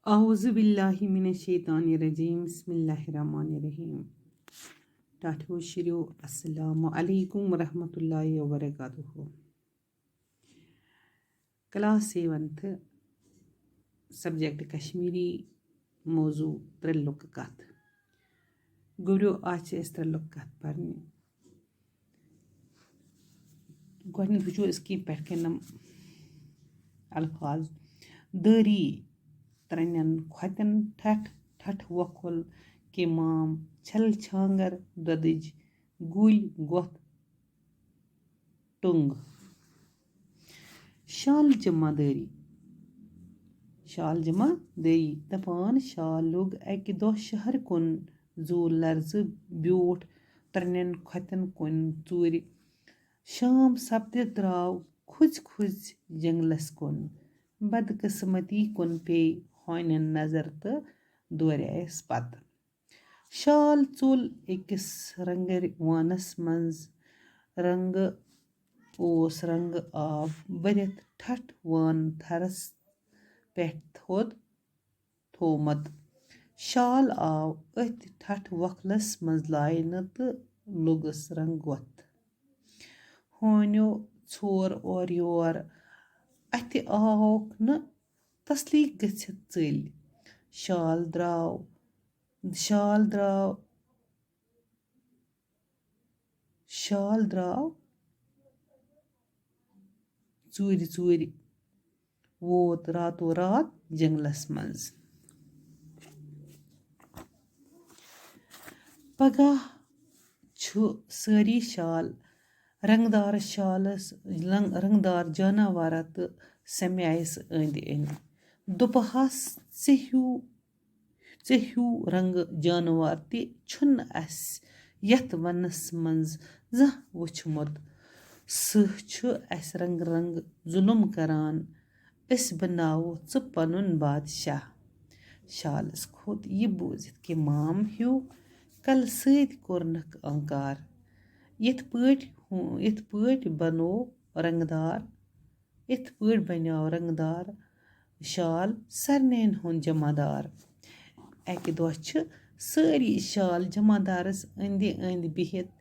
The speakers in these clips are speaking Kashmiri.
أعوذ بالله من الشيطان الرجيم بسم الله الرحمن الرحيم ٹاٹھو شریو السلام علیکم ورحمۃ اللہ وبرکاتہ کلاس 7th سبجیکٹ کشمیری موضوع ترٛےٚ لُکہٕ کتھ گوٚبرِو آز چھِ أسۍ ترٛےٚ لُکہٕ کتھ پرنہِ گۄڈٕنیتھ وٕچھو أسۍ کینٛہہ پٮ۪ٹھ کَنٮ۪ن الفاظ دٲری ترٛنٮ۪ن کھۄتٮ۪ن ٹھٹھ ٹھٹھ وۄکھُل کِمام چھَلہٕ چھانٛگَر دۄدٕج گُلۍ گۄتھ ٹوٚنٛگ شال جمع دٲری شال جمع دٲری دَپان شال لوٚگ اَکہِ دۄہ شہر کُن زوٗ لرزٕ بیوٗٹھ ترٛنٮ۪ن کھۄتٮ۪ن کُن ژوٗرِ شام سپدِتھ درٛاو کھُژۍ کھُژۍ جنٛگلس کُن بدقٕسمتی کُن پیٚیہِ ہونٮ۪ن نظر تہٕ دورایس پتہٕ شال ژوٚل أکِس رنٛگہٕ وانس منٛز رنٛگہٕ اوس رنٛگہٕ آب بٔرِتھ ٹھٹھ وان تھرس پٮ۪ٹھ تھوٚد تھوٚومُت شال آو أتھۍ ٹھٹھ وۄکھلس منٛز لاینہٕ تہٕ لوٚگُس رنٛگہٕ وۄتھ ہونیو ژھور اورٕ یور اَتھِ آوُکھ نہٕ تسلی گٔژھِتھ ژٔلۍ شال درٛاو ژوٗرِ ژوٗرِ ووت راتو رات جنٛگلس منٛز پگاہ چھُ سٲری شال رنٛگدار جاناوارا تہٕ سمیایس أنٛدۍ أنٛدۍ دوٚپہَس ژےٚ ہیوٗ رنٛگہٕ جانوار تہِ چھُنہٕ اَسہِ یتھ ونس منٛز زانٛہہ وٕچھمُت سُہ چھُ اَسہِ رنٛگہٕ رنٛگہٕ ظُلم کران أسۍ بناوو ژٕ پنُن بادشاہ شالس کھوٚت یہِ بوٗزِتھ کِمام ہیوٗ کلہٕ سۭتۍ کوٚرنکھ انکار یِتھ پٲٹھۍ بنیٛاو رنٛگدار شال سارنٕیَن ہُنٛد جمع دار اَکہِ دۄہ چھِ سٲری شال جمع دارس أنٛدِ أنٛدۍ بِہِتھ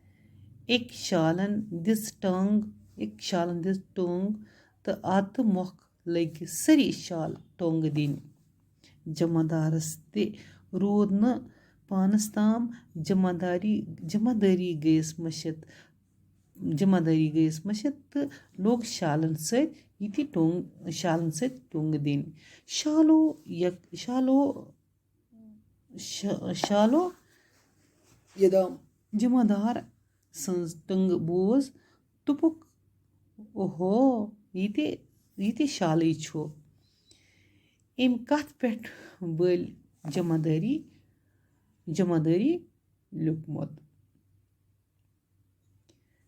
أکۍ شالن دِژ ٹوٚنٛگ تہٕ اَدٕ مۄکھ لٔگۍ سٲری شال ٹوٚنٛگ دِنۍ جمع دارس تہِ روٗد نہٕ پانس تام جمع دٲری گٔیس مٔشِتھ تہٕ لوٚگ شالن سۭتۍ ٹوٚنٛگ دِنۍ شالو یدام جمع دار سٕنٛز ٹنٛگہٕ بوٗز دوٚپُکھ اوہو یہِ تہِ شالٕے چھُ اَمہِ کتھ پٮ۪ٹھ بٔلۍ جمع دٲری لیوٗکھمُت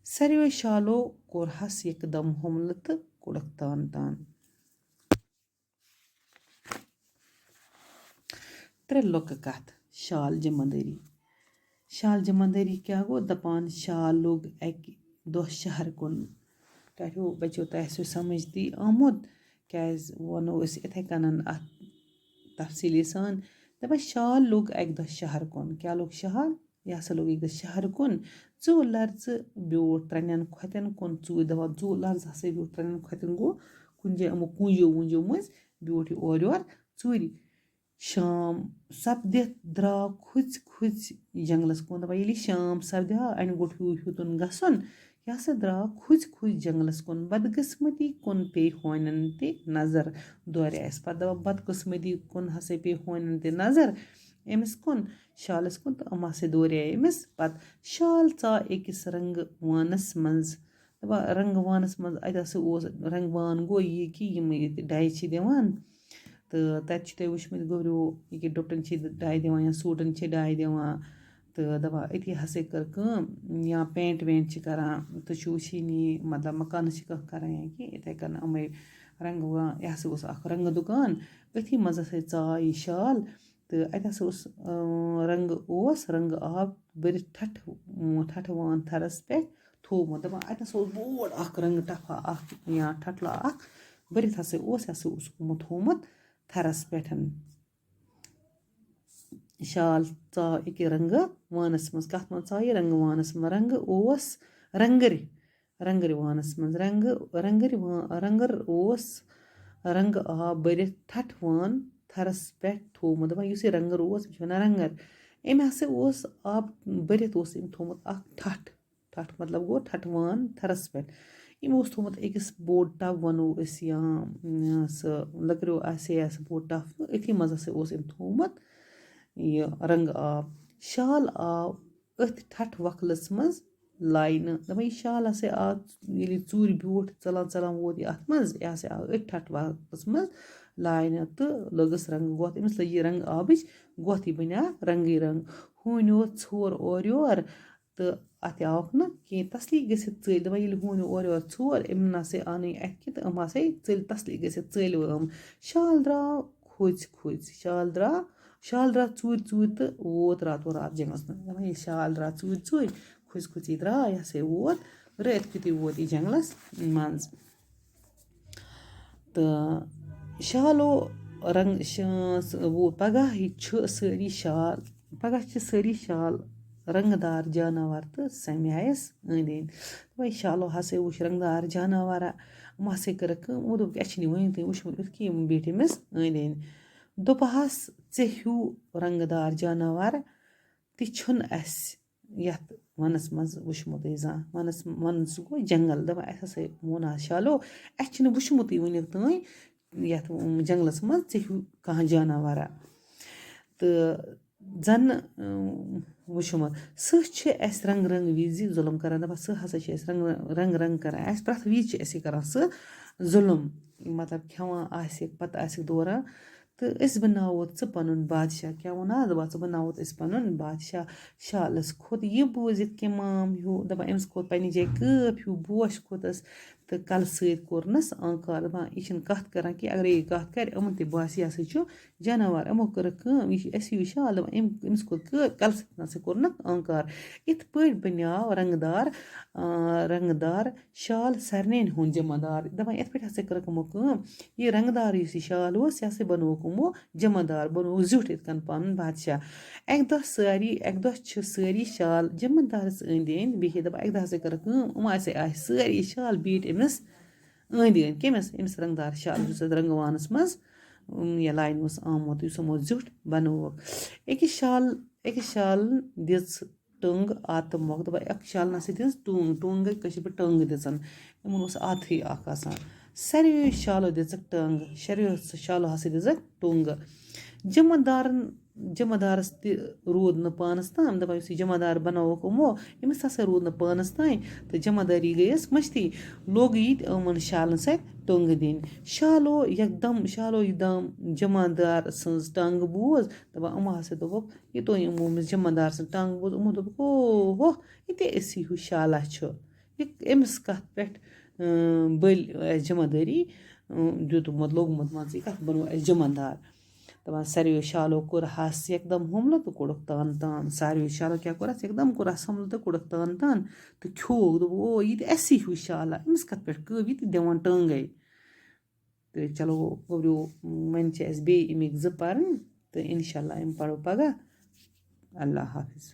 ساروے شالو کوٚرہس یکدم حملہٕ تہٕ کوٚڑکھ تان ترٛےٚ لُکہٕ کتھ شال جمع دٲری کیٛاہ گوٚو دپان شال لوٚگ اَکہِ دۄہ شہر کُن ٹاٹھیو بچو تۄہہِ آسیو سمجھ تہِ آمُت کیٛازِ ونو أسۍ یِتھَے کٔنن اتھ تفصیٖلی سان دپان شال لوٚگ اَکہِ دۄہ شہر کُن کیٛاہ لوٚگ شال یہِ ہسا لوٚگ اَکہِ دۄہ شہر کُن ژوٚ لرزٕ بیوٗٹھ ترٛنٮ۪ن کھۄتٮ۪ن کُن ژوٗرِ دپان ژوٚ لرزٕ ہسا بیوٗٹھ ترٛنٮ۪ن کھۄتٮ۪ن گوٚو کُنہِ جایہِ یِمو کُنٛجو وُنٛجو مٔنٛزۍ بیوٗٹھ یہِ اورٕ یور ژوٗرِ شام سپدِتھ درٛاو کھُژۍ کھُژۍ جنٛگلس کُن دپان ییٚلہِ شام سپدیو اَنہِ گوٚٹ ہیوٚتُن گژھُن یہِ ہسا درٛاو کھُژۍ کھُژۍ جنٛگلس کُن بدقٕسمتی کُن پیٚیہِ ہونٮ۪ن تہِ نظر دورایس پتہٕ دپان بدقٕسمتی کُن ہسا پیٚیہِ ہونٮ۪ن تہِ نظر أمِس کُن شالس کُن تہٕ یِم ہسا دورے أمِس پتہٕ شال ژاو أکِس رنٛگہٕ وانس منٛز دپان رنٛگہٕ وانس منٛز اَتہِ ہسا اوس رنٛگہٕ وان گوٚو یہِ کہِ یِم ییٚتہِ ڈَیہِ چھِ دِوان تہٕ تَتہِ چھُ تۄہہِ وٕچھمٕتۍ گوٚبرِو ییٚکیٛاہ ڈُپٹن چھِ ڈَاے دِوان یا سوٗٹن چھِ ڈَاے دِوان تہٕ دپان أتی ہسا کٔر کٲم یا پینٹ وینٹ چھِ کران تُہۍ چھُو وٕچھٲنی مطلب مکانس چھِ کانٛہہ کران یا کینٛہہ یِتھَے کٔنۍ یِمَے رنٛگہٕ یہِ ہسا اوس اکھ رنٛگہٕ دُکان أتھی منٛز ہسا ژاو یہِ شال تہٕ اَتہِ ہسا اوس رنٛگہٕ آب بٔرِتھ ٹھٹھٕ وان تھرس پٮ۪ٹھ تھوٚومُت دپان اَتہِ ہسا اوس بوڑ اکھ رنٛگہٕ ٹپھا اکھ یا ٹھٹلا اکھ بٔرِتھ ہسا اوس یہِ ہسا اوسُکھ تھوٚومُت تھرس پٮ۪ٹھ شال ژاو أکہِ رنٛگہٕ وانَس منٛز کَتھ منٛز ژاو یہِ رنٛگہٕ وانَس منٛز رنٛگہٕ اوس رنٛگٕرِ وانَس منٛز رنٛگٕر اوس رنٛگہٕ آب بٔرِتھ ٹھٹھٕ وان تھرَس پٮ۪ٹھ تھوٚومُت دَپان یُس یہِ رنٛگٕر اوس أمِس چھِ وَنان رنٛگَر أمۍ ہسا اوس آب بٔرِتھ اوس أمۍ تھوٚومُت اَکھ ٹھٹھ مطلب گوٚو ٹھٹھٕ وان تھرَس پٮ۪ٹھ أمۍ اوس تھوٚومُت أکِس بوٚڑ ٹَب وَنو أسۍ یا سُہ لٔکریو آسہِ یا سُہ بوٚڑ ٹَف أتھی منٛز ہسا اوس أمۍ تھوٚومُت یہِ رنٛگہٕ آب شال آو أتھۍ ٹھٹھٕ وۄکھلَس منٛز لاینہٕ دَپان یہِ شال ہسا آو ییٚلہِ یہِ ژوٗرِ بیوٗٹھ ژلان ووت یہِ اَتھ منٛز یہِ ہسا آو أتھۍ ٹھٹھٕ وۄکھلَس منٛز لاینہٕ تہٕ لٔگٕس رنٛگہٕ ووتھ أمِس لٔج یہِ رنٛگہٕ آبٕچ ووتھ یہِ بنیو رنٛگٕے رنٛگ ہوٗنۍ اوس ژھور اورٕ یور تہٕ اَتھ آوکھ نہٕ کیٚنٛہہ تسلی گٔژھِتھ ژٔلۍ دَپان ییٚلہِ ہوٗنۍ اورٕ یور ژھور أمۍ نسا آو نہٕ یہِ اَتھِ کیٚنٛہہ تہٕ یِم ہسا ژٔلۍ تسلی گٔژھِتھ ژٔلۍ یِم شال درٛاو کھوٚژۍ شال درٛاو ژوٗرِ تہٕ ووت راتو رات جنٛگلَس منٛز دَپان یہِ شال درٛاو ژوٗرِ کھوٚژۍ یہِ درٛاو یہِ ہسا ووت رٲتھ کیُتھٕے ووت یہِ جنٛگلَس منٛز تہٕ شالو پگاہ چھِ سٲری شال رنٛگہٕ دار جاناوار تہٕ سَمیایَس أنٛدۍ دَپان یہِ شالو ہسا وٕچھ رنٛگہٕ دار جاناوارا یِمو ہسا کٔرٕکھ کٲم یِمو دوٚپُکھ اَسہِ چھِنہٕ یہِ وٕنیُک تانۍ وٕچھمُت یُتھ کینٛہہ یِم بیٖٹھۍ أمِس أنٛدۍ دوٚپہَس ژےٚ ہیوٗ رنٛگہٕ دار جاناوار تہِ چھُنہٕ اَسہِ یَتھ وَنَس منٛز وٕچھمُتٕے زانٛہہ وَنہٕ سُہ گوٚو جنٛگل دَپان اَسہِ ہسا ووٚن آز شالو اَسہِ چھِنہٕ وٕچھمُتٕے وٕنیُک تانۍ یَتھ جنٛگلَس منٛز ژےٚ ہیوٗ کانٛہہ جاناوارا تہٕ زَنہٕ وٕچھمُت سٕہہ چھِ اَسہِ رنٛگہٕ وِزِ ظُلم کران دَپان سٕہہ ہسا چھِ اَسہِ رنٛگہٕ کران اَسہِ پرٛٮ۪تھ وِزِ چھِ اَسہِ یہِ کران سٕہہ ظُلم مطلب کھٮ۪وان آسہِ پَتہٕ آسِکھ دوران تہٕ أسۍ بناووتھ ژٕ پَنُن بادشاہ کیٛاہ ووٚن دَپان ژٕ بناووتھ أسۍ پَنُن بادشاہ شالَس کھوٚت یہِ بوٗزِتھ کِمام ہیوٗ دَپان أمِس کھوٚت پنٛنہِ جایہِ کٲپ ہیوٗ بوش کھوٚتَس تہٕ کَلہٕ سۭتۍ کوٚرنَس آنکار دَپان یہِ چھِنہٕ کَتھ کران کینٛہہ اگرے یہِ کَتھ کَرِ یِمَن تہِ باسہِ یہِ ہسا چھُ جاناوار یِمو کٔرٕکھ کٲم یہِ چھِ اَسہِ ہیوٗ شال دَپان أمِس کھوٚت کٲپ کَلہٕ سۭتۍ نَسا کوٚرنَکھ آنکار یِتھ پٲٹھۍ بنیٛاو رنٛگہٕ دار شال سارنٕیَن ہُنٛد جمع دار دَپان یِتھ پٲٹھۍ ہسا کٔرٕکھ یِمو کٲم یہِ رنٛگہٕ دار یُس یہِ شال اوس یہِ ہسا بنووُکھ یِمو جمع دار بنووُکھ زیُٹھ یِتھ کٔنۍ پَنُن بادشاہ اَکہِ دۄہ چھِ سٲری شال جمع دارَس أنٛدۍ بِہِتھ دَپان اَکہِ دۄہ ہسا کٔرٕکھ کٲم یِم ہسا آے سٲری شال بیٖٹھۍ أمِس أنٛدۍ کٔمِس أمِس رنٛگہٕ دار شال یُس اَتھ رنٛگہٕ وانَس منٛز یہِ لاینہِ اوس آمُت یُس یِمو زیُٹھ بنووُکھ أکِس شالن دِژ ٹٔنٛگ آتہٕ مۄکھ دَپان اَکھ شالن ہسا دِژ ٹوٚنٛگ گٔے کٲشِر پٲٹھۍ ٹٔنٛگ دِژَن یِمن اوس آتھٕے اکھ آسان ساروِیو شالو دِژٕکھ ٹٔنٛگ شاروِیو شالو ہسا دِژٕکھ ٹوٚنٛگہٕ جمع دارَس تہِ روٗد نہٕ پانَس تام دَپان یُس یہِ جمع دار بنووُکھ یِمو أمِس ہسا روٗد نہٕ پانَس تام تہٕ جمع دٲری گٔیَس مٔشتٕے لوٚگ یہِ تہِ یِمَن شالَن سۭتۍ ٹوٚنٛگہٕ دِنۍ شالو یِکدم جمع دار سٕنٛز ٹنٛگ بوٗز دَپان یِمو ہسا دوٚپُکھ یوٗتاہ یِمو أمِس جمع دار سٕنٛز ٹنٛگ بوٗز یِمو دوٚپُکھ اوہو یہِ تہِ أسی ہیوٗ شالا چھُ یہِ أمِس کَتھ پٮ۪ٹھ بٔلۍ اَسہِ جمع دٲری دیُتمُت لوٚگمُت مان ژٕ یہِ کَتھ بنوو اَسہِ جمع دار دَپان ساروِیو شالو کوٚرہَس یکدم حملہٕ تہٕ کوٚڑُکھ تان ساروِیو شالو کیٛاہ کوٚرہَس یکدم کوٚرہَس حملہٕ تہٕ کوٚڑُکھ تان تہٕ کھیوٚوُکھ دوٚپُکھ او یہِ تہِ اَسی ہیوٗ شالا أمِس کَتھ پٮ۪ٹھ کٲو یہِ تہِ دِوان ٹٔنٛگَے تہٕ چلو گوٚبریو وۄنۍ چھِ اَسہِ بیٚیہِ اَمِکۍ 2 پَرٕنۍ تہٕ اِنشاء اللہ یِم پَرو پگاہ اللہ حافِظ